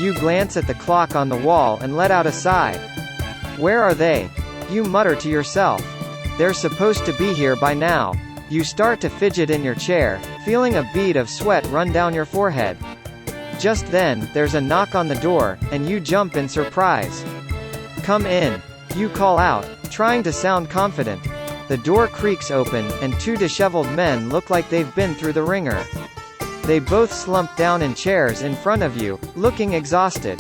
You glance at the clock on the wall and let out a sigh. Where are they? You mutter to yourself. They're supposed to be here by now. You start to fidget in your chair, feeling a bead of sweat run down your forehead. Just then, there's a knock on the door, and you jump in surprise. Come in. You call out, trying to sound confident. The door creaks open, and two disheveled men look like they've been through the ringer. They both slump down in chairs in front of you, looking exhausted.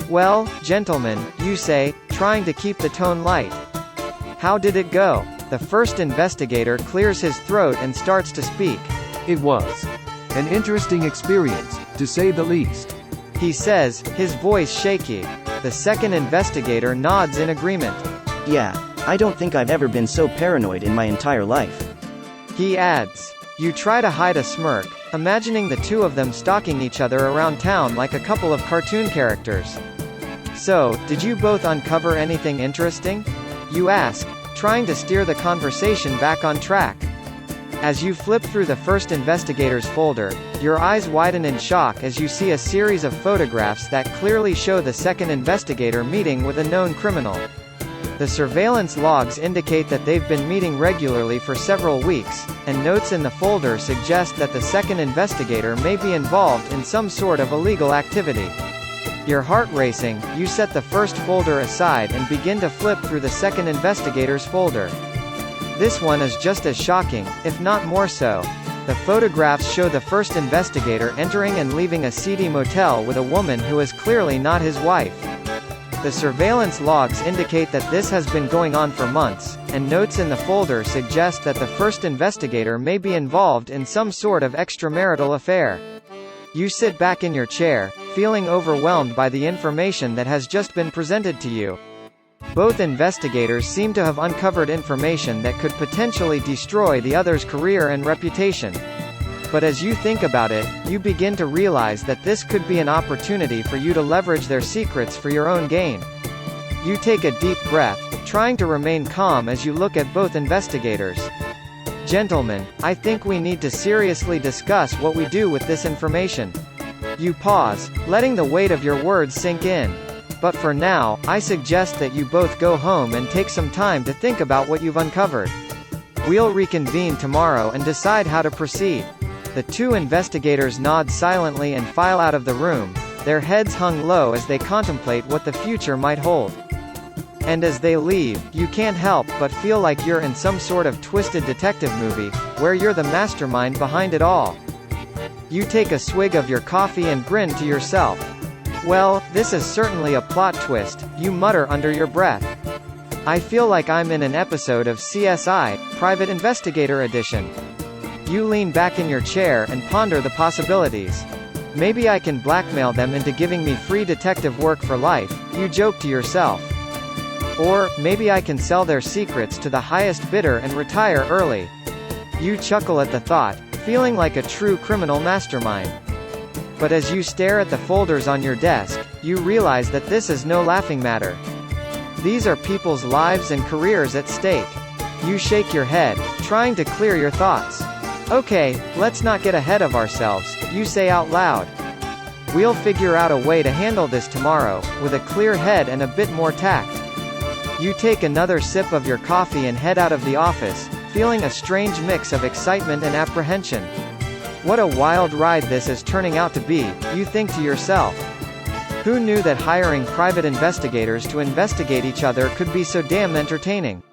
Well, gentlemen, you say, trying to keep the tone light. How did it go? The first investigator clears his throat and starts to speak. It was an interesting experience, to say the least. He says, his voice shaky. The second investigator nods in agreement. Yeah, I don't think I've ever been so paranoid in my entire life. He adds. You try to hide a smirk, imagining the two of them stalking each other around town like a couple of cartoon characters. So, did you both uncover anything interesting? You ask, trying to steer the conversation back on track. As you flip through the first investigator's folder, your eyes widen in shock as you see a series of photographs that clearly show the second investigator meeting with a known criminal. The surveillance logs indicate that they've been meeting regularly for several weeks, and notes in the folder suggest that the second investigator may be involved in some sort of illegal activity. Your heart racing, you set the first folder aside and begin to flip through the second investigator's folder. This one is just as shocking, if not more so. The photographs show the first investigator entering and leaving a seedy motel with a woman who is clearly not his wife. The surveillance logs indicate that this has been going on for months, and notes in the folder suggest that the first investigator may be involved in some sort of extramarital affair. You sit back in your chair, feeling overwhelmed by the information that has just been presented to you. Both investigators seem to have uncovered information that could potentially destroy the other's career and reputation. But as you think about it, you begin to realize that this could be an opportunity for you to leverage their secrets for your own gain. You take a deep breath, trying to remain calm as you look at both investigators. Gentlemen, I think we need to seriously discuss what we do with this information. You pause, letting the weight of your words sink in. But for now, I suggest that you both go home and take some time to think about what you've uncovered. We'll reconvene tomorrow and decide how to proceed. The two investigators nod silently and file out of the room, their heads hung low as they contemplate what the future might hold. And as they leave, you can't help but feel like you're in some sort of twisted detective movie, where you're the mastermind behind it all. You take a swig of your coffee and grin to yourself. Well, this is certainly a plot twist, you mutter under your breath. I feel like I'm in an episode of CSI, Private Investigator Edition. You lean back in your chair and ponder the possibilities. Maybe I can blackmail them into giving me free detective work for life, you joke to yourself. Or, maybe I can sell their secrets to the highest bidder and retire early. You chuckle at the thought, feeling like a true criminal mastermind. But as you stare at the folders on your desk, you realize that this is no laughing matter. These are people's lives and careers at stake. You shake your head, trying to clear your thoughts. Okay, let's not get ahead of ourselves, you say out loud. We'll figure out a way to handle this tomorrow, with a clear head and a bit more tact. You take another sip of your coffee and head out of the office, feeling a strange mix of excitement and apprehension. What a wild ride this is turning out to be, you think to yourself. Who knew that hiring private investigators to investigate each other could be so damn entertaining?